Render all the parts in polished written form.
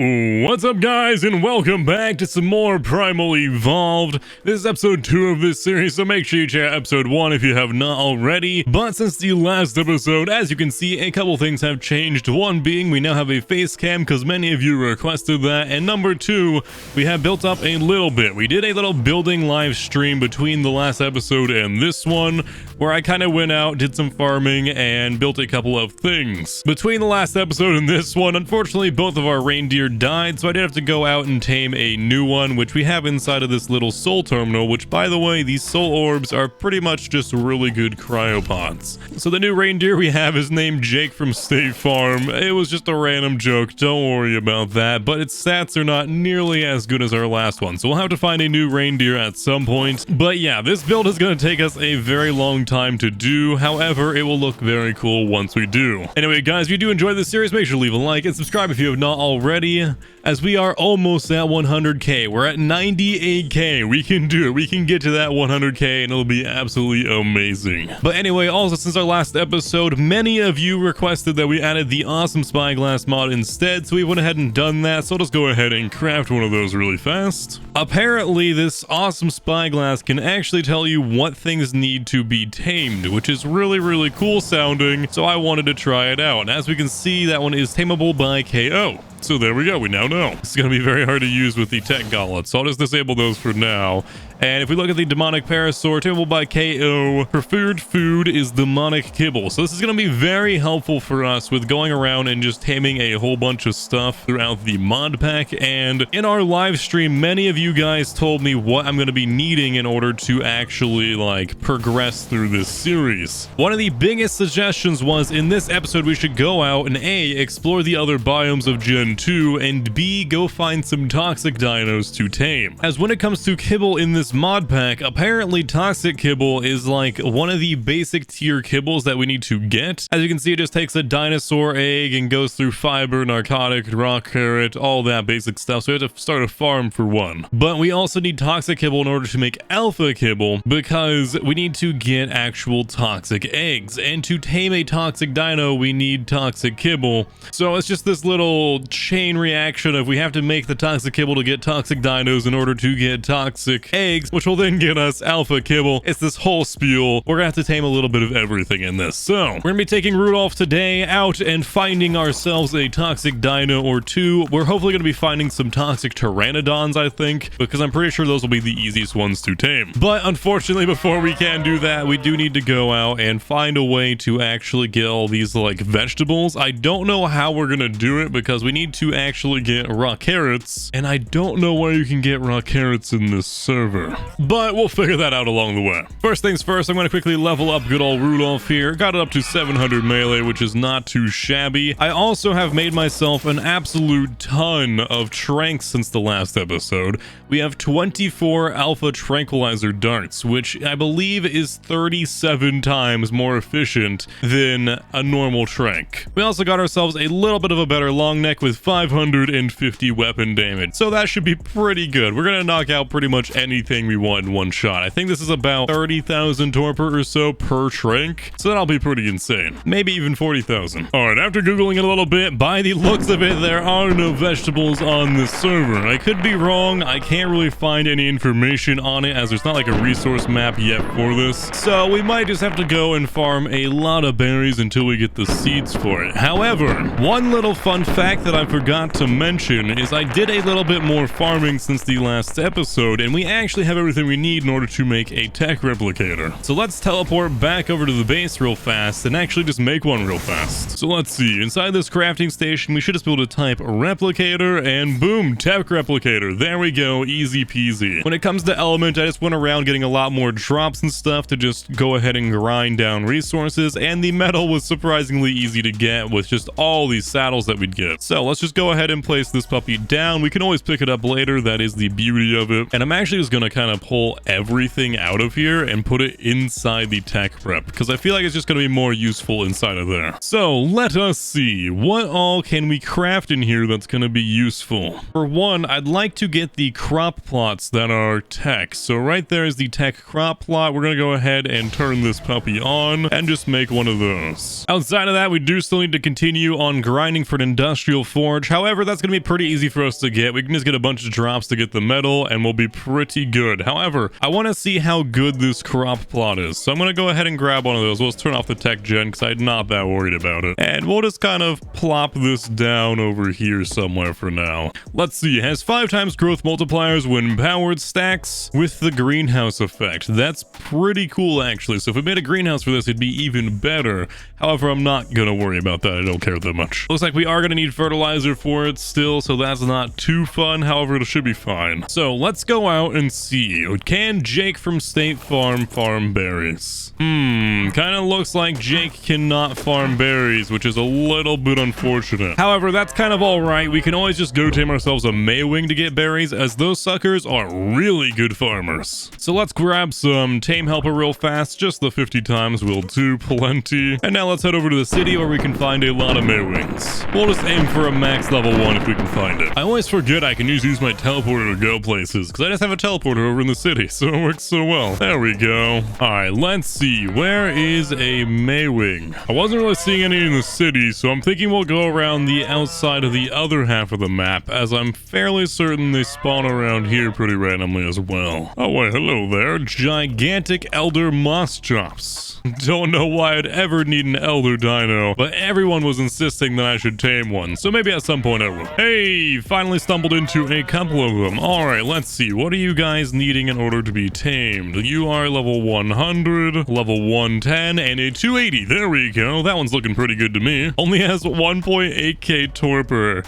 What's up, guys, and welcome back to some more Primal Evolved. This is episode 2 of this series, so make sure you check out episode 1 if you have not already. But since the last episode, as you can see, a couple things have changed. One being we now have a face cam because many of you requested that, and number 2, we have built up a little bit. We did a little building live stream between the last episode and this one, where I kind of went out, did some farming, and built a couple of things. Between the last episode and this one, unfortunately, both of our reindeer died, so I did have to go out and tame a new one, which we have inside of this little soul terminal, which, by the way, these soul orbs are pretty much just really good cryopods. So the new reindeer we have is named Jake from State Farm. It was just a random joke, don't worry about that, but its stats are not nearly as good as our last one, so we'll have to find a new reindeer at some point. But yeah, this build is going to take us a very long time to do. However, it will look very cool once we do. Anyway, guys, if you do enjoy this series, make sure to leave a like and subscribe if you have not already, as we are almost at 100k. We're at 98k. We can do it. We can get to that 100k and it'll be absolutely amazing. But anyway, also, since our last episode, many of you requested that we added the awesome spyglass mod instead, so we went ahead and done that. So I'll just go ahead and craft one of those really fast. Apparently, this awesome spyglass can actually tell you what things need to be tamed, which is really cool sounding, so I wanted to try it out. And as we can see, that one is tameable by KO. So there we go, we now know. It's going to be very hard to use with the tech gauntlets, so I'll just disable those for now. And if we look at the demonic Parasaur, tameable by KO, preferred food is demonic Kibble. So this is going to be very helpful for us with going around and just taming a whole bunch of stuff throughout the mod pack. And in our live stream, many of you guys told me what I'm going to be needing in order to actually progress through this series. One of the biggest suggestions was in this episode we should go out and A, explore the other biomes of Gen 2, and B, go find some toxic dinos to tame. As when it comes to Kibble in this mod pack, apparently toxic Kibble is like one of the basic tier kibbles that we need to get. As you can see, it just takes a dinosaur egg and goes through fiber, narcotic, rock carrot, all that basic stuff, so we have to start a farm for one. But we also need toxic Kibble in order to make alpha Kibble, because we need to get actual toxic eggs, and to tame a toxic dino we need toxic Kibble. So it's just this little chain reaction of we have to make the toxic Kibble to get toxic dinos in order to get toxic eggs, which will then get us alpha Kibble. It's this whole spiel. We're gonna have to tame a little bit of everything in this. So we're gonna be taking Rudolph today out and finding ourselves a toxic dino or two. We're hopefully gonna be finding some toxic pteranodons, I think, because I'm pretty sure those will be the easiest ones to tame. But unfortunately, before we can do that, we do need to go out and find a way to actually get all these vegetables. I don't know how we're gonna do it because we need to actually get raw carrots, and I don't know where you can get raw carrots in this server, but we'll figure that out along the way. First things first, I'm going to quickly level up good old Rudolph here. Got it up to 700 melee, which is not too shabby. I also have made myself an absolute ton of tranks since the last episode. We have 24 alpha tranquilizer darts, which I believe is 37 times more efficient than a normal trank. We also got ourselves a little bit of a better long neck with 550 weapon damage, so that should be pretty good. We're gonna knock out pretty much anything we want in one shot. I think this is about 30,000 torpor or so per trank, so that'll be pretty insane. Maybe even 40,000. All right, after googling it a little bit, by the looks of it, there are no vegetables on this server. I could be wrong. I can't really find any information on it, as there's not a resource map yet for this, so we might just have to go and farm a lot of berries until we get the seeds for it. However, one little fun fact that I forgot to mention is I did a little bit more farming since the last episode, and we actually have everything we need in order to make a tech replicator. So let's teleport back over to the base real fast and actually just make one real fast. So let's see, inside this crafting station we should just be able to type replicator and boom, tech replicator. There we go, easy peasy. When it comes to element, I just went around getting a lot more drops and stuff to just go ahead and grind down resources, and the metal was surprisingly easy to get with just all these saddles that we'd get. So let's just go ahead and place this puppy down. We can always pick it up later, that is the beauty of it. And I'm actually just gonna to kind of pull everything out of here and put it inside the tech prep, because I feel like it's just going to be more useful inside of there. So let us see, what all can we craft in here that's going to be useful? For one, I'd like to get the crop plots that are tech. So right there is the tech crop plot. We're going to go ahead and turn this puppy on and just make one of those. Outside of that, we do still need to continue on grinding for an industrial forge. However, that's going to be pretty easy for us to get. We can just get a bunch of drops to get the metal and we'll be pretty good. However, I want to see how good this crop plot is. So I'm going to go ahead and grab one of those. Let's turn off the tech gen because I'm not that worried about it. And we'll just kind of plop this down over here somewhere for now. Let's see. It has 5 times growth multipliers when powered, stacks with the greenhouse effect. That's pretty cool actually. So if we made a greenhouse for this, it'd be even better. However, I'm not going to worry about that. I don't care that much. Looks like we are going to need fertilizer for it still, so that's not too fun. However, it should be fine. So let's go out and see. Can Jake from State Farm farm berries? Kind of looks like Jake cannot farm berries, which is a little bit unfortunate. However, that's kind of all right. We can always just go tame ourselves a Maywing to get berries, as those suckers are really good farmers. So let's grab some Tame Helper real fast. Just the 50 times will do plenty. And now let's head over to the city where we can find a lot of Maywings. We'll just aim for a max level 1 if we can find it. I always forget I can use my teleporter to go places, because I just have a teleporter over in the city, so it works so well. There we go. Alright, let's see. Where is a Maywing? I wasn't really seeing any in the city, so I'm thinking we'll go around the outside of the other half of the map, as I'm fairly certain they spawn around here pretty randomly as well. Oh wait, hello there. Gigantic Elder Moss Chops. Don't know why I'd ever need an Elder Dino, but everyone was insisting that I should tame one, so maybe at some point I will. Hey, finally stumbled into a couple of them. Alright, let's see. What are you guys needing in order to be tamed? You are level 100, level 110, and a 280. There we go. That one's looking pretty good to me. Only has 1.8k torpor.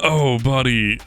Oh, buddy,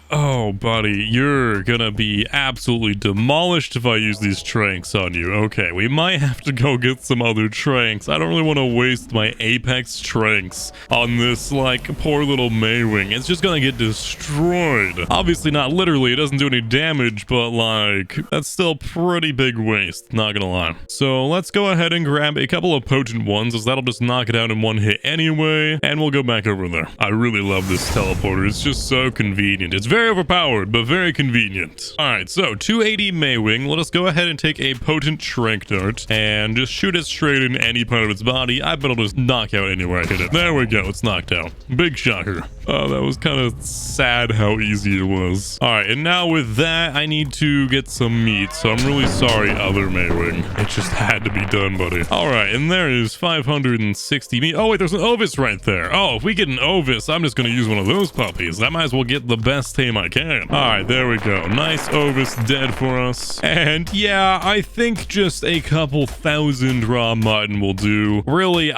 you're gonna be absolutely demolished if I use these tranks on you. Okay, we might have to go get some other tranks. I don't really want to waste my apex tranks on this, like, poor little Maywing. It's just gonna get destroyed. Obviously not literally, it doesn't do any damage, but, like, that's still pretty big waste, not gonna lie. So let's go ahead and grab a couple of potent ones, as that'll just knock it out in one hit anyway, and we'll go back over there. I really love this teleporter. It's just so convenient. It's very overpowered, but very convenient. Alright, so 280 Maywing. Let us go ahead and take a potent Trank Dart and just shoot it straight in any part of its body. I bet it'll just knock out anywhere I hit it. There we go. It's knocked out. Big shocker. Oh, that was kind of sad how easy it was. Alright, and now with that, I need to get some meat, so I'm really sorry, other Maywing. It just had to be done, buddy. Alright, and there is 560 meat. Oh, wait, there's an Ovis right there. Oh, if we get an Ovis, I'm just going to use one of those puppies. I might as well get the best tame I can. Alright, there we go. Nice Ovis dead for us. And yeah, I think just a couple thousand raw mutton will do. Really,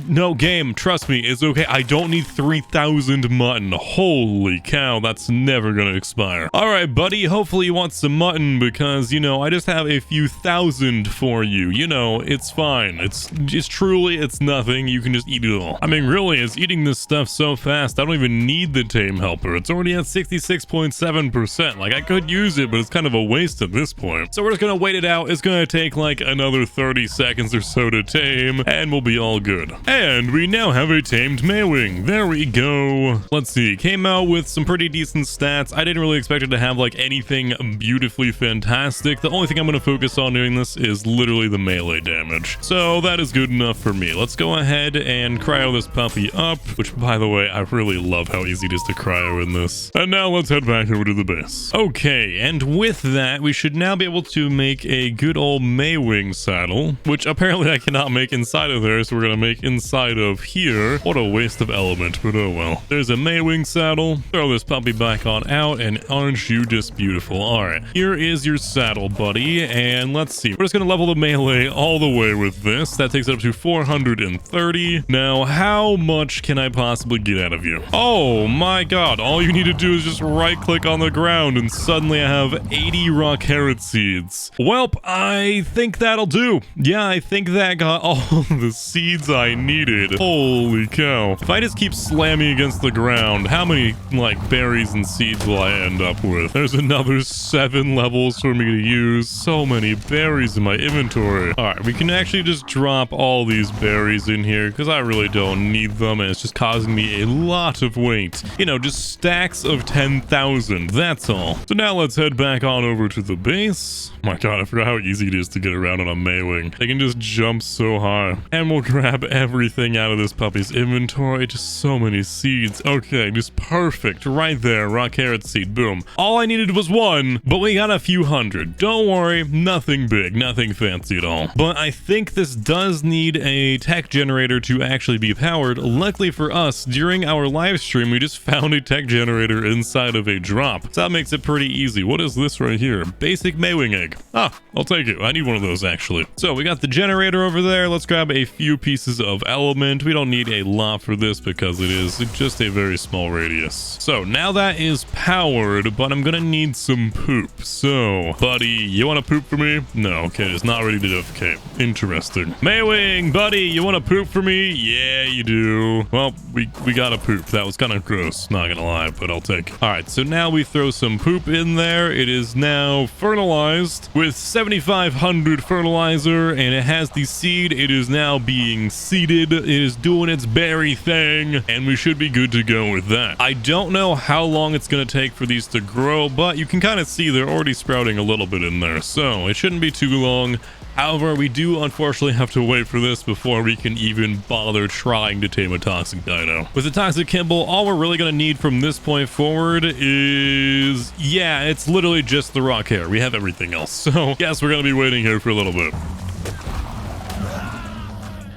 no, game, trust me, it's okay. I don't need 3,000 mutton. Holy cow, that's never gonna expire. Alright, buddy, hopefully you want some mutton because, you know, I just have a few thousand for you. You know, it's fine. It's truly, it's nothing. You can just eat it all. I mean, really, it's eating this stuff so fast, I don't even need the tame helper. It's already at 66.7%. Like, I could use it, but it's kind of a waste at this point. So we're just gonna wait it out. It's gonna take like another 30 seconds or so to tame, and we'll be all good. And we now have a tamed Maywing. There we go. Let's see. Came out with some pretty decent stats. I didn't really expect it to have like anything beautifully fantastic. The only thing I'm gonna focus on doing this is literally the melee damage. So that is good enough for me. Let's go ahead and cryo this puppy up, which, by the way, I really love how easy it is to cryo in this. And now let's head back over to the base. Okay, and with that, we should now be able to make a good old Maywing saddle, which apparently I cannot make inside of there, so we're gonna make inside of here. What a waste of element, but oh well. There's a Maywing saddle. Throw this puppy back on out, and aren't you just beautiful? Alright, here is your saddle, buddy, and let's see. We're just gonna level the melee all the way with this. That takes it up to 430. Now, how much can I possibly get out of you? Oh my god. god, all you need to do is just right click on the ground and suddenly I have 80 raw carrot seeds. Welp, I think that'll do. Yeah, I think that got all the seeds I needed. Holy cow. If I just keep slamming against the ground, how many, like, berries and seeds will I end up with? There's another 7 levels for me to use. So many berries in my inventory. Alright, we can actually just drop all these berries in here because I really don't need them and it's just causing me a lot of weight. You know, just stacks of 10,000. That's all. So now let's head back on over to the base. Oh my god, I forgot how easy it is to get around on a Maywing. They can just jump so high. And we'll grab everything out of this puppy's inventory. Just so many seeds. Okay, just perfect. Right there. Raw carrot seed. Boom. All I needed was 1, but we got a few hundred. Don't worry. Nothing big. Nothing fancy at all. But I think this does need a tech generator to actually be powered. Luckily for us, during our live stream, we just found a tech generator inside of a drop. So that makes it pretty easy. What is this right here? Basic Maywing egg. Ah, I'll take it. I need one of those actually. So we got the generator over there. Let's grab a few pieces of element. We don't need a lot for this because it is just a very small radius. So now that is powered, but I'm gonna need some poop. So, buddy, you want to poop for me? No, okay, it's not ready to defecate. Interesting. Maywing, buddy, you want to poop for me? Yeah, you do. Well, we gotta poop. That was kind of gross, not gonna lie, but I'll take it. All right, so now we throw some poop in there. It is now fertilized with 7,500 fertilizer, and it has the seed. It is now being seeded. It is doing its berry thing, and we should be good to go with that. I don't know how long it's going to take for these to grow, but you can kind of see they're already sprouting a little bit in there, so it shouldn't be too long. However, we do unfortunately have to wait for this before we can even bother trying to tame a toxic dino. With the toxic Kibble, all we're really going to need from this point forward is, yeah, it's literally just the rock hair. We have everything else. So, yes, we're going to be waiting here for a little bit.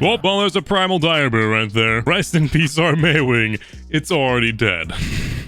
Well, there's a primal dire bear right there. Rest in peace, our Maywing. It's already dead.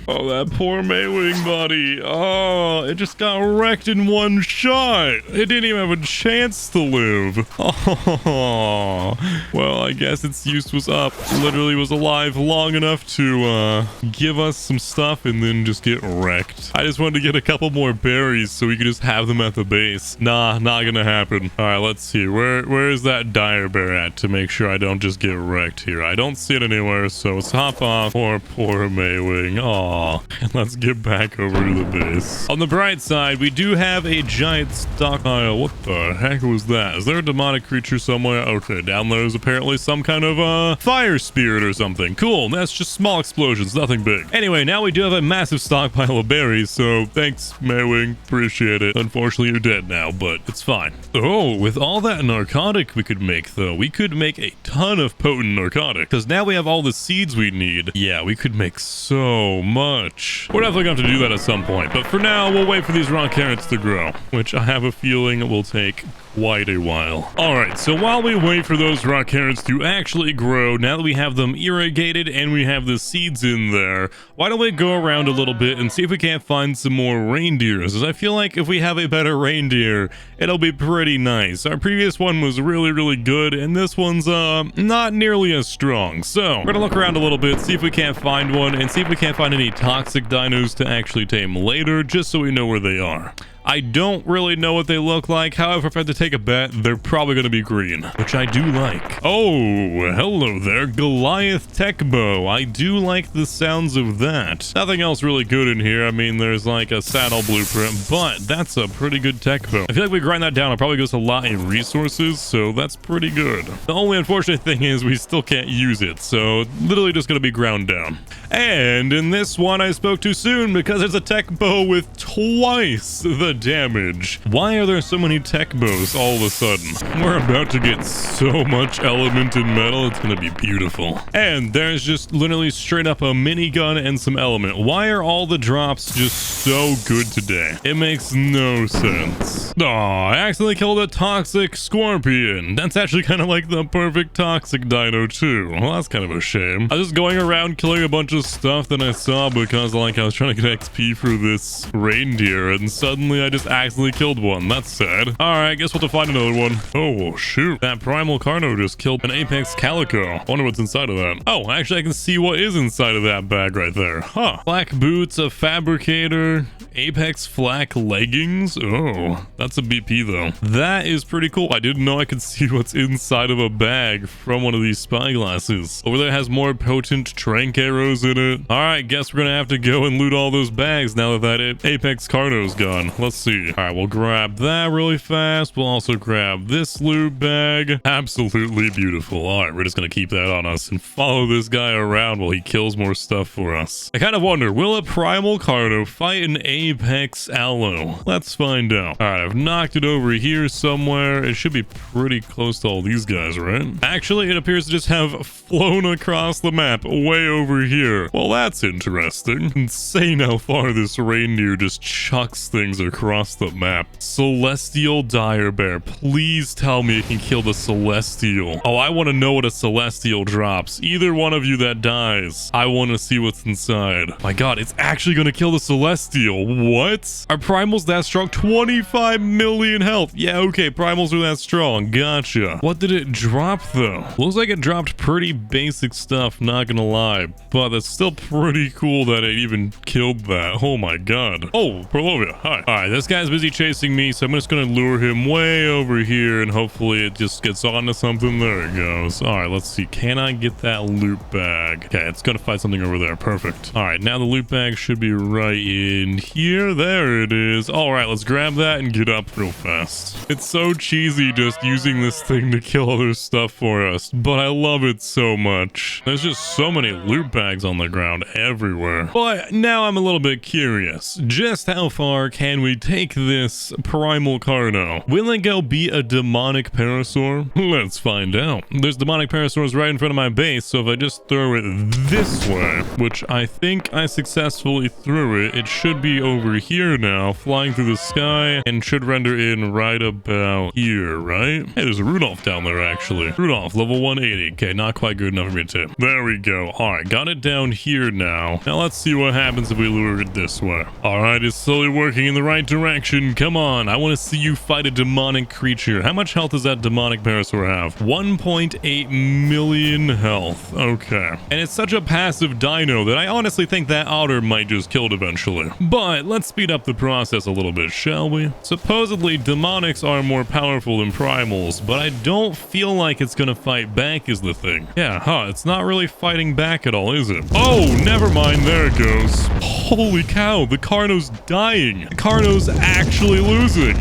Oh, that poor Maywing buddy. Oh, it just got wrecked in one shot. It didn't even have a chance to live. Oh, well, I guess its use was up. Literally was alive long enough to give us some stuff and then just get wrecked. I just wanted to get a couple more berries so we could just have them at the base. Nah, not gonna happen. All right, let's see. Where is that dire bear at to make sure I don't just get wrecked here? I don't see it anywhere, so let's hop off. Poor Maywing. Aw. And let's get back over to the base. On the bright side, we do have a giant stockpile. What the heck was that? Is there a demonic creature somewhere? Okay, down there is apparently some kind of fire spirit or something. Cool, that's just small explosions, nothing big. Anyway, now we do have a massive stockpile of berries, so thanks, Maywing. Appreciate it. Unfortunately, you're dead now, but it's fine. Oh, with all that narcotic we could make, though, we could make a ton of potent narcotic, because now we have all the seeds we need. Yeah, we could make so much. We're definitely going to have to do that at some point, but for now, we'll wait for these raw carrots to grow, which I have a feeling will take quite a while. Alright, so while we wait for those raw carrots to actually grow, now that we have them irrigated and we have the seeds in there, why don't we go around a little bit and see if we can't find some more reindeers, as I feel like if we have a better reindeer, it'll be pretty nice. Our previous one was really good, and this one's not nearly as strong. So, we're gonna look around a little bit, see if we can't find one, and see if we can't find any toxic dinos to actually tame later, just so we know where they are. I don't really know what they look like. However, if I had to take a bet, they're probably going to be green, which I do like. Oh, hello there, Goliath Tech Bow. I do like the sounds of that. Nothing else really good in here. I mean, there's like a saddle blueprint, but that's a pretty good tech bow. I feel like we grind that down, it probably goes a lot in resources, so that's pretty good. The only unfortunate thing is we still can't use it, so literally just going to be ground down. And in this one, I spoke too soon because there's a tech bow with twice the damage. Why are there so many tech bows all of a sudden? We're about to get so much element and metal, it's gonna be beautiful. And there's just literally straight up a minigun and some element. Why are all the drops just so good today? It makes no sense. Aw, I accidentally killed a toxic scorpion. That's actually kind of like the perfect toxic dino too. Well, that's kind of a shame. I was just going around killing a bunch of stuff that I saw because like I was trying to get XP for this reindeer, and suddenly I just accidentally killed one. That's sad. Alright, I guess we'll have to find another one. Oh, shoot. That Primal Carno just killed an Apex Calico. I wonder what's inside of that. Oh, actually, I can see what is inside of that bag right there. Huh. Black boots, a fabricator, Apex flak leggings. Oh, that's a BP though. That is pretty cool. I didn't know I could see what's inside of a bag from one of these spy glasses. Over there has more potent trank arrows in it. All right, guess we're gonna have to go and loot all those bags now that Apex Carno's gone. Let's see. All right, we'll grab that really fast. We'll also grab this loot bag. Absolutely beautiful. All right, we're just gonna keep that on us and follow this guy around while he kills more stuff for us. I kind of wonder, will a Primal Carno fight an Apex Aloe? Let's find out. All right, I've knocked it over here somewhere. It should be pretty close to all these guys, right? Actually, it appears to just have flown across the map way over here. Well, that's interesting. Insane how far this reindeer just chucks things across the map. Celestial Dire Bear. Please tell me it can kill the Celestial. Oh, I want to know what a Celestial drops. Either one of you that dies, I want to see what's inside. My god, it's actually going to kill the Celestial. What? Are primals that strong? 25 million health. Yeah, okay, primals are that strong. Gotcha. What did it drop though? Looks like it dropped pretty basic stuff, not gonna lie. But that's still pretty cool that it even killed that. Oh my god. Oh, Perlovia, hi. Alright, this guy's busy chasing me, so I'm just gonna lure him way over here and hopefully it just gets onto something. There it goes. Alright, let's see. Can I get that loot bag? Okay, it's gonna find something over there. Perfect. Alright, now the loot bag should be right in here. There it is. Alright, let's grab that and get up real fast. It's so cheesy just using this thing to kill other stuff for us, but I love it so much. There's just so many loot bags on the ground everywhere. But now I'm a little bit curious. Just how far can we take this Primal Carno? Will it go be a demonic Parasaur? Let's find out. There's demonic Parasaurs right in front of my base, so if I just throw it this way, which I think I successfully threw it, it should be over here now, flying through the sky, and should render in right about here, right? Hey, there's a Rudolph down there, actually. Rudolph, level 180. Okay, not quite good enough for me to. There we go. All right, got it down here now. Now let's see what happens if we lure it this way. All right, it's slowly working in the right direction. Come on, I want to see you fight a demonic creature. How much health does that demonic Parasaur have? 1.8 million health. Okay. And it's such a passive dino that I honestly think that otter might just kill it eventually. But let's speed up the process a little bit, shall we? Supposedly, demonics are more powerful than primals, but I don't feel like it's gonna fight back is the thing. Yeah, huh, it's not really fighting back at all, is it? Oh, never mind, there it goes. Holy cow, the Carno's dying. The Carno's actually losing.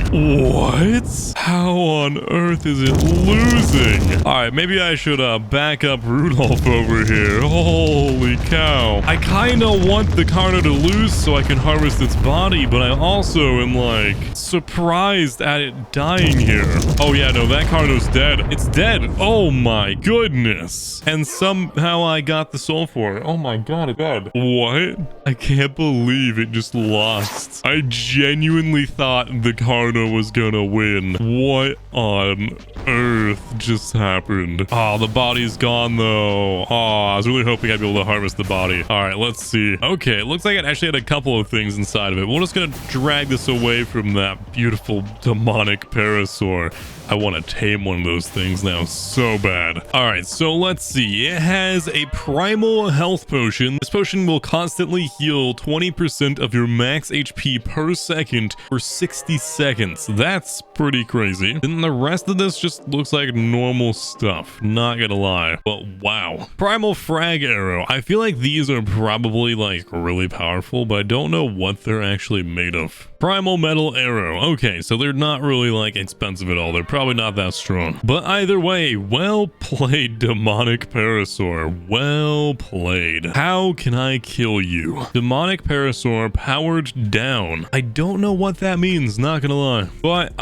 What? How on earth is it losing? All right, maybe I should back up Rudolph over here. Holy cow. I kind of want the Carno to lose so I can harvest its body, but I also am like surprised at it dying here. Oh yeah, no, that Carno's dead. It's dead. Oh my goodness. And somehow I got the soul for it. Oh my god, it's dead. What? I can't believe it just lost. I genuinely thought the Carno was gonna win. What on earth just happened? Oh, the body's gone though. Oh, I was really hoping I'd be able to harvest the body. All right, let's see. Okay, it looks like it actually had a couple of things inside of it. We're just gonna drag this away from that beautiful demonic Parasaur. I want to tame one of those things now so bad. All right, so let's see. It has a primal health potion. This potion will constantly heal 20% of your max HP per second for 60 seconds. That's pretty crazy. And the rest of this just looks like normal stuff, not gonna lie. But wow. Primal frag arrow. I feel like these are probably like really powerful, but I don't know what they're actually made of. Primal metal arrow. Okay, so they're not really like expensive at all. They're probably not that strong. But either way, well played, demonic Parasaur. Well played. How can I kill you? Demonic Parasaur powered down. I don't know what that means, not gonna lie. But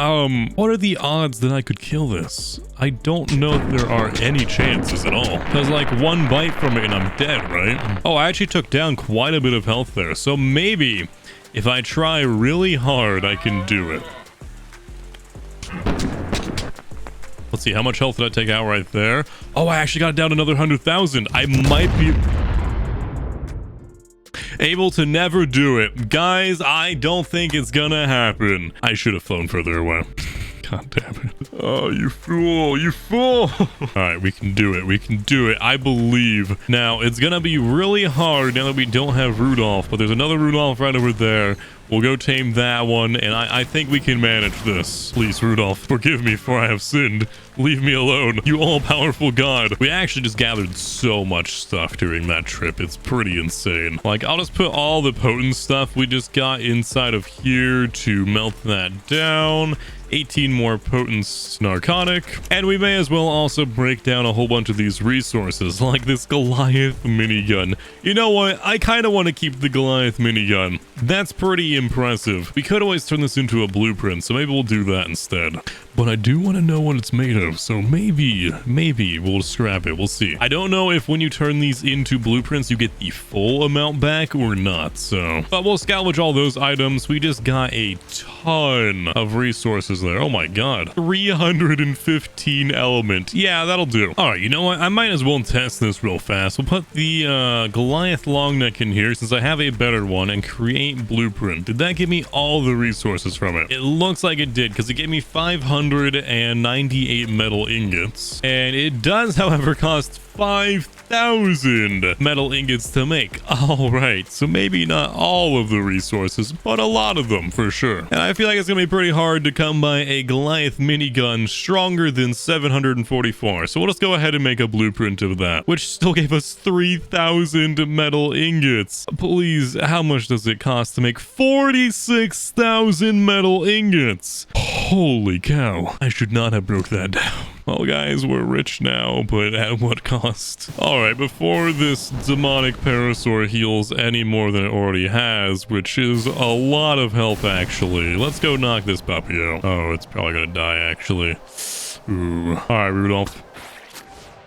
what are the odds that I could kill this? I don't know if there are any chances at all. There's like one bite from it and I'm dead, right? Oh, I actually took down quite a bit of health there. So maybe if I try really hard, I can do it. Let's see, how much health did I take out right there? Oh, I actually got it down another 100,000. I might be... able to never do it. Guys, I don't think it's gonna happen. I should have flown further away. God damn it. Oh, you fool. You fool. All right, we can do it. We can do it. I believe. Now, it's going to be really hard now that we don't have Rudolph, but there's another Rudolph right over there. We'll go tame that one, and I think we can manage this. Please, Rudolph, forgive me for I have sinned. Leave me alone, you all-powerful god. We actually just gathered so much stuff during that trip. It's pretty insane. Like, I'll just put all the potent stuff we just got inside of here to melt that down. 18 more potent narcotic, and we may as well also break down a whole bunch of these resources like this Goliath minigun. You know what, I kind of want to keep the Goliath minigun. That's pretty impressive. We could always turn this into a blueprint, so maybe we'll do that instead. But I do want to know what it's made of, so maybe we'll scrap it. We'll see. I don't know if when you turn these into blueprints you get the full amount back or not, so but we'll salvage all those items. We just got a ton of resources there. Oh my god, 315 element. Yeah, that'll do. All right, you know what, I might as well test this real fast. We'll put the Goliath long neck in here since I have a better one and create blueprint. Did that give me all the resources from it? It looks like it did, because it gave me 598 metal ingots, and it does however cost 5,000 metal ingots to make. All right, so maybe not all of the resources, but a lot of them for sure. And I feel like it's gonna be pretty hard to come by a Goliath minigun stronger than 744. So we'll just go ahead and make a blueprint of that, which still gave us 3,000 metal ingots. Please, how much does it cost to make 46,000 metal ingots? Holy cow, I should not have broke that down. Well, guys, we're rich now, but at what cost? All right, before this demonic Parasaur heals any more than it already has, which is a lot of health, actually. Let's go knock this puppy out. Oh, it's probably gonna die, actually. Ooh. All right, Rudolph.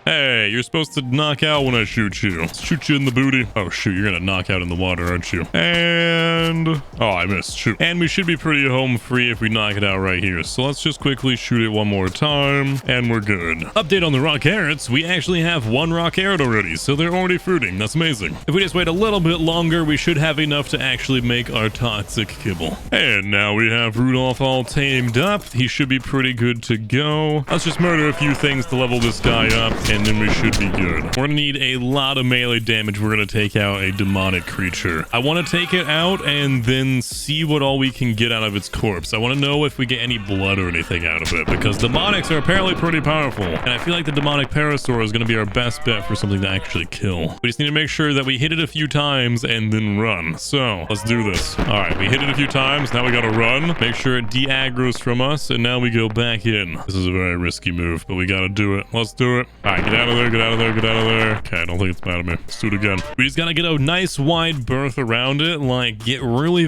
Hey, you're supposed to knock out when I shoot you. Shoot you in the booty. Oh, shoot, you're gonna knock out in the water, aren't you? And... oh, I missed. Shoot. And we should be pretty home free if we knock it out right here. So let's just quickly shoot it one more time, and we're good. Update on the rock carrots. We actually have one rock carrot already, so they're already fruiting. That's amazing. If we just wait a little bit longer, we should have enough to actually make our toxic kibble. And now we have Rudolph all tamed up. He should be pretty good to go. Let's just murder a few things to level this guy up, and then we should be good. We're gonna need a lot of melee damage. We're gonna take out a demonic creature. I want to take it out and then see what all we can get out of its corpse. I want to know if we get any blood or anything out of it, because demonics are apparently pretty powerful, and I feel like the demonic Parasaur is gonna be our best bet for something to actually kill. We just need to make sure that we hit it a few times and then run. So let's do this. All right, we hit it a few times. Now we gotta run, make sure it de-aggroes from us, and now we go back in. This is a very risky move, but we gotta do it. Let's do it. All right, get out of there, get out of there, get out of there. Okay, I don't think it's mad at me. Let's do it again. We just gotta get a nice wide berth around it, like get really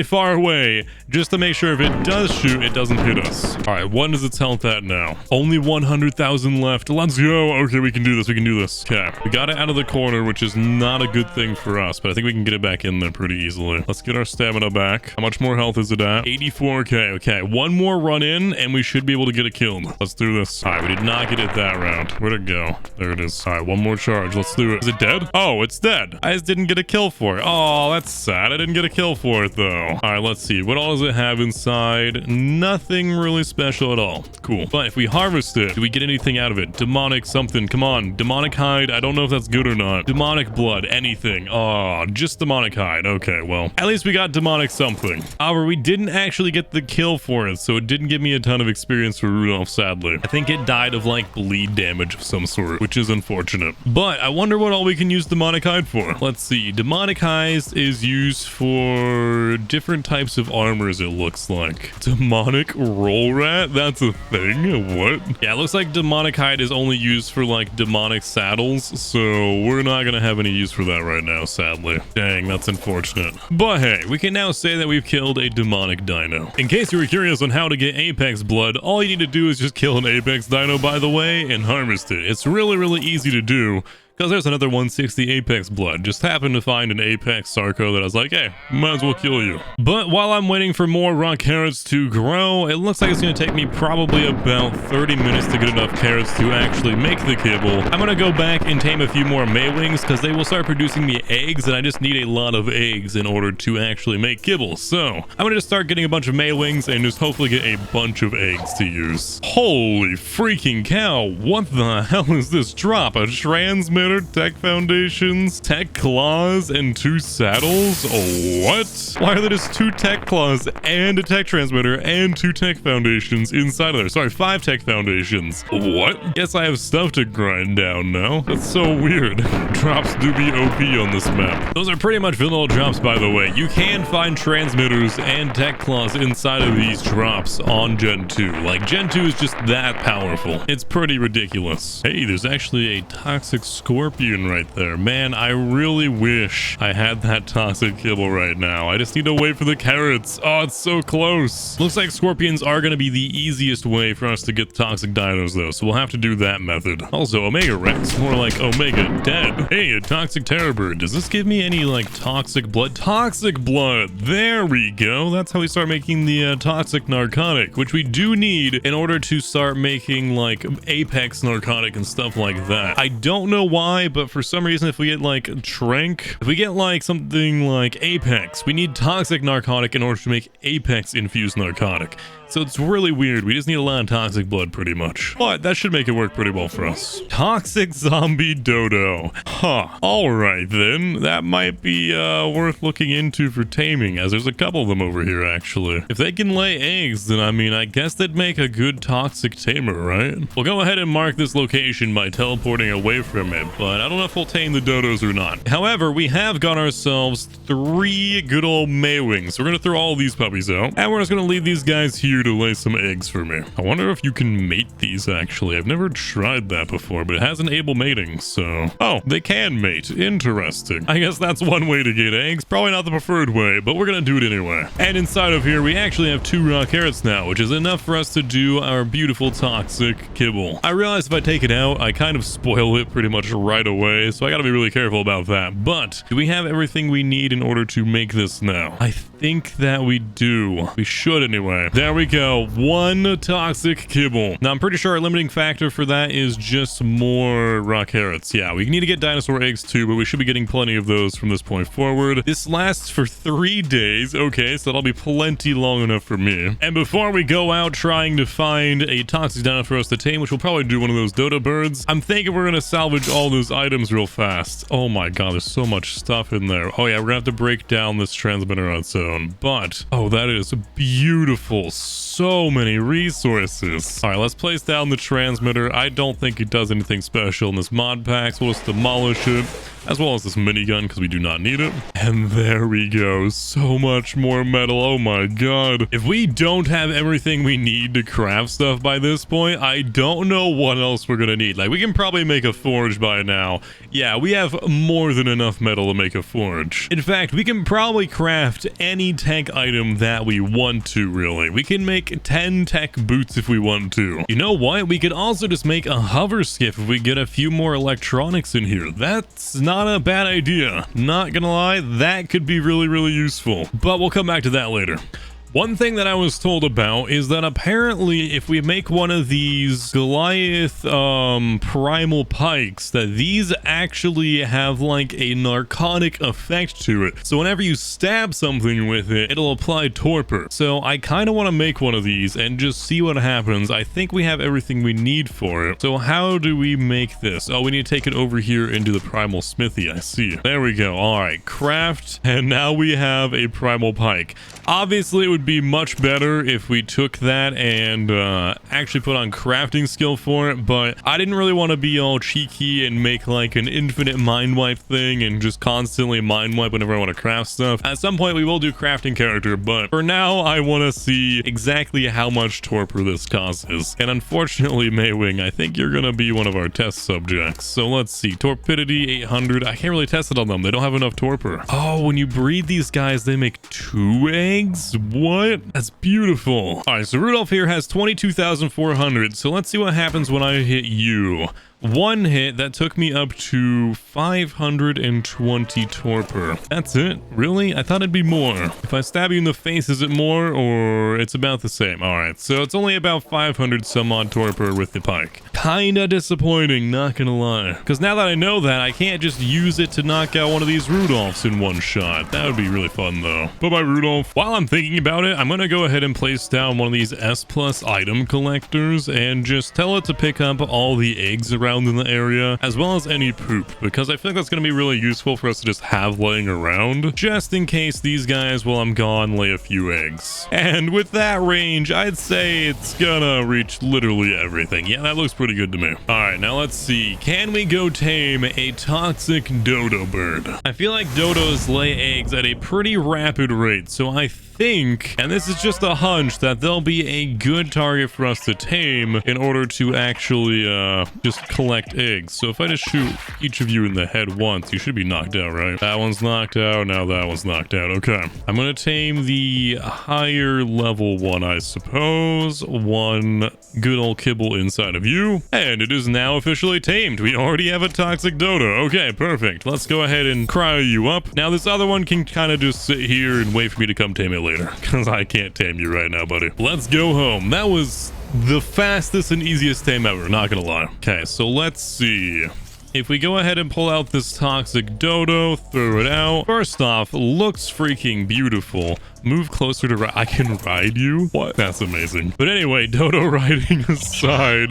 far away, just to make sure if it does shoot, it doesn't hit us. All right, what is its health at now? Only 100,000 left. Let's go. Okay, we can do this. We can do this. Okay, we got it out of the corner, which is not a good thing for us, but I think we can get it back in there pretty easily. Let's get our stamina back. How much more health is it at? 84k. Okay, one more run in, and we should be able to get it killed. Let's do this. All right, we did not get it that round. Where'd it go? There it is. All right, one more charge. Let's do it. Is it dead? Oh, it's dead. I just didn't get a kill for it. Oh, that's sad. I didn't get a kill for it, though. All right, let's see. What all does it have inside? Nothing really special at all. Cool. But if we harvest it, do we get anything out of it? Demonic something. Come on. Demonic hide. I don't know if that's good or not. Demonic blood. Anything. Oh, just demonic hide. Okay, well, at least we got demonic something. However, we didn't actually get the kill for it, so it didn't give me a ton of experience for Rudolph, sadly. I think it died of, like, bleed damage of some sort, which is unfortunate. But I wonder what all we can use demonic hide for. Let's see. Demonic hide is used for different types of armors, it looks like. Demonic roll rat? That's a thing? What? Yeah, it looks like demonic hide is only used for, like, demonic saddles, so we're not gonna have any use for that right now, sadly. Dang, that's unfortunate. But hey, we can now say that we've killed a demonic dino. In case you were curious on how to get apex blood, all you need to do is just kill an apex dino, by the way, and harvest it. It's really easy to do, because there's another 160 Apex blood. Just happened to find an Apex Sarco that I was like, hey, might as well kill you. But while I'm waiting for more raw carrots to grow, it looks like it's going to take me probably about 30 minutes to get enough carrots to actually make the kibble. I'm going to go back and tame a few more Maywings because they will start producing me eggs, and I just need a lot of eggs in order to actually make kibble. So I'm going to just start getting a bunch of Maywings and just hopefully get a bunch of eggs to use. Holy freaking cow, what the hell is this drop? A transmitter, tech foundations, tech claws, and 2 saddles? Oh, what? Why are there just 2 tech claws and a tech transmitter and 2 tech foundations inside of there? Sorry, 5 tech foundations. What? Guess I have stuff to grind down now. That's so weird. Drops do be OP on this map. Those are pretty much vanilla drops, by the way. You can find transmitters and tech claws inside of these drops on Gen 2. Like, Gen 2 is just that powerful. It's pretty ridiculous. Hey, there's actually a toxic scorpion right there. Man, I really wish I had that toxic kibble right now. I just need to wait for the carrots. Oh, it's so close. Looks like scorpions are going to be the easiest way for us to get toxic dinos, though, so we'll have to do that method. Also, Omega Rex, more like Omega Dead. Hey, a toxic terror bird. Does this give me any, like, toxic blood? Toxic blood! There we go. That's how we start making the toxic narcotic, which we do need in order to start making, like, Apex narcotic and stuff like that. I don't know why, but for some reason, if we get, like, Trank, if we get, like, something like Apex, we need toxic narcotic in order to make Apex infused narcotic. So it's really weird. We just need a lot of toxic blood pretty much. But that should make it work pretty well for us. Toxic zombie Dodo. Huh. Alright then. That might be worth looking into for taming, as there's a couple of them over here actually. If they can lay eggs, then I mean, I guess they'd make a good toxic tamer, right? We'll go ahead and mark this location by teleporting away from it, but I don't know if we'll tame the dodos or not. However, we have got ourselves 3 good old Maywings. We're gonna throw all these puppies out, and we're just gonna leave these guys here to lay some eggs for me. I wonder if you can mate these actually. I've never tried that before, but it has enable mating, so... Oh, they can mate. Interesting. I guess that's one way to get eggs. Probably not the preferred way, but we're gonna do it anyway. And inside of here, we actually have 2 raw carrots now, which is enough for us to do our beautiful toxic kibble. I realize if I take it out, I kind of spoil it pretty much right away, so I gotta be really careful about that. But do we have everything we need in order to make this now? I think that we do. We should anyway. There we go. 1 toxic kibble. Now, I'm pretty sure our limiting factor for that is just more raw carrots. Yeah, we need to get dinosaur eggs too, but we should be getting plenty of those from this point forward. This lasts for 3 days. Okay, so that'll be plenty long enough for me. And before we go out trying to find a toxic dino for us to tame, which we'll probably do one of those Dodo birds, I'm thinking we're gonna salvage all those items real fast. Oh my god, there's so much stuff in there. Oh yeah, we're gonna have to break down this transmitter on its own. But, oh, that is beautiful. So many resources. All right, let's place down the transmitter. I don't think it does anything special in this mod pack, so we'll just demolish it, as well as this minigun because we do not need it. And there we go. So much more metal. Oh my god. If we don't have everything we need to craft stuff by this point, I don't know what else we're gonna need. Like, we can probably make a forge by now. Yeah, we have more than enough metal to make a forge. In fact, we can probably craft any tech item that we want to, really. We can make 10 tech boots if we want to. You know what? We could also just make a hover skiff if we get a few more electronics in here. That's not a bad idea. Not gonna lie, that could be really, really useful. But we'll come back to that later. One thing that I was told about is that apparently if we make one of these Goliath Primal Pikes, that these actually have like a narcotic effect to it. So whenever you stab something with it, it'll apply torpor. So I kind of want to make one of these and just see what happens. I think we have everything we need for it. So how do we make this? Oh, we need to take it over here into the Primal Smithy. I see. There we go. All right, craft. And now we have a Primal Pike. Obviously, it would be much better if we took that and actually put on crafting skill for it, but I didn't really want to be all cheeky and make like an infinite mind wipe thing and just constantly mind wipe whenever I want to craft stuff. At some point we will do crafting character, but for now I want to see exactly how much torpor this causes. And unfortunately, Maywing, I think you're gonna be one of our test subjects. So let's see, torpidity 800. I can't really test it on them. They don't have enough torpor. Oh, when you breed these guys, they make 2 eggs? What? That's beautiful. All right, so Rudolph here has 22,400. So let's see what happens when I hit you. One hit that took me up to 520 torpor. That's it? Really? I thought it'd be more. If I stab you in the face, is it more or it's about the same? All right, so it's only about 500 some odd torpor with the pike. Kinda disappointing, not gonna lie. Because now that I know that, I can't just use it to knock out one of these Rudolphs in one shot. That would be really fun though. Bye-bye, Rudolph. While I'm thinking about it, I'm gonna go ahead and place down one of these S+ item collectors and just tell it to pick up all the eggs around in the area, as well as any poop, because I feel like that's gonna be really useful for us to just have laying around, just in case these guys, while I'm gone, lay a few eggs. And with that range, I'd say it's gonna reach literally everything. Yeah, that looks pretty good to me. All right, now let's see. Can we go tame a toxic dodo bird? I feel like dodos lay eggs at a pretty rapid rate, so I think, and this is just a hunch, that they'll be a good target for us to tame in order to actually just collect eggs. So if I just shoot each of you in the head once, you should be knocked out, right? That one's knocked out, now that one's knocked out. Okay, I'm gonna tame the higher level one, I suppose. One good old kibble inside of you, and it is now officially tamed. We already have a toxic dodo. Okay, perfect. Let's go ahead and cryo you up. Now this other one can kind of just sit here and wait for me to come tame it later, because I can't tame you right now, buddy. Let's go home. That was the fastest and easiest tame ever, not gonna lie. Okay, so let's see. If we go ahead and pull out this toxic dodo, throw it out. First off, looks freaking beautiful. Move closer to I can ride you? What? That's amazing. But anyway, dodo riding aside,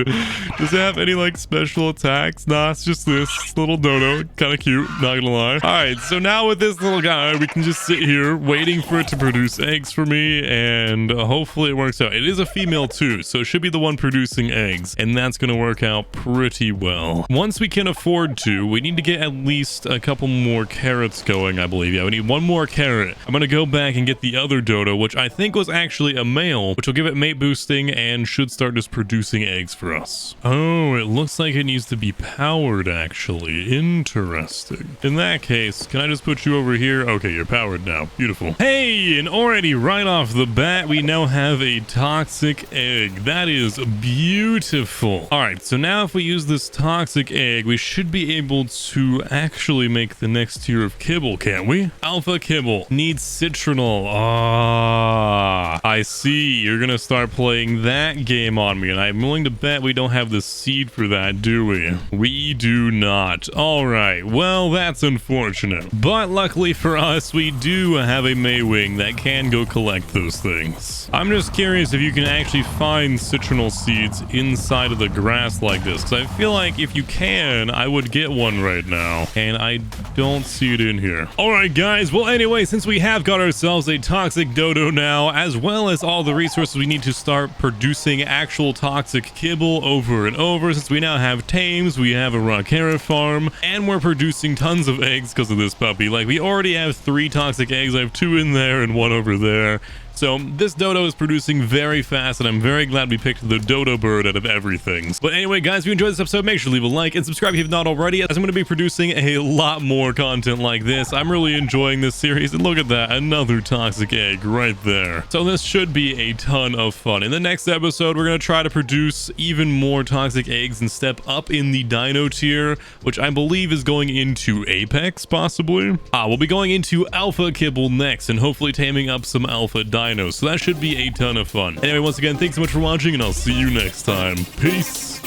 does it have any like special attacks? Nah, it's just this little dodo. Kind of cute, not gonna lie. All right, so now with this little guy, we can just sit here waiting for it to produce eggs for me, and hopefully it works out. It is a female too, so it should be the one producing eggs, and that's gonna work out pretty well. Once we can afford to, we need to get at least a couple more carrots going, I believe. Yeah, we need one more carrot. I'm gonna go back and get the other dodo, which I think was actually a male, which will give it mate boosting and should start just producing eggs for us. Oh, it looks like it needs to be powered, actually. Interesting. In that case, can I just put you over here? Okay, you're powered now. Beautiful. Hey, and already right off the bat, we now have a toxic egg. That is beautiful. All right, so now if we use this toxic egg, we should be able to actually make the next tier of kibble, can't we? Alpha kibble needs citronal. Ah, I see. You're gonna start playing that game on me, and I'm willing to bet we don't have the seed for that, do we? We do not. All right, well, that's unfortunate. But luckily for us, we do have a Maywing that can go collect those things. I'm just curious if you can actually find citronal seeds inside of the grass like this, because I feel like if you can, I would get one right now, and I don't see it in here. All right, guys. Well, anyway, since we have got ourselves a toxic dodo now, as well as all the resources we need to start producing actual toxic kibble over and over, since we now have tames, we have a Replicator farm, and we're producing tons of eggs because of this puppy. Like, we already have 3 toxic eggs. I have 2 in there and 1 over there. So this dodo is producing very fast, and I'm very glad we picked the dodo bird out of everything. But anyway, guys, if you enjoyed this episode, make sure to leave a like and subscribe if you've not already, as I'm going to be producing a lot more content like this. I'm really enjoying this series, and look at that, another toxic egg right there. So this should be a ton of fun. In the next episode, we're going to try to produce even more toxic eggs and step up in the dino tier, which I believe is going into Apex, possibly. We'll be going into Alpha Kibble next, and hopefully taming up some Alpha Dinos. So that should be a ton of fun. Anyway, once again, thanks so much for watching, and I'll see you next time. Peace.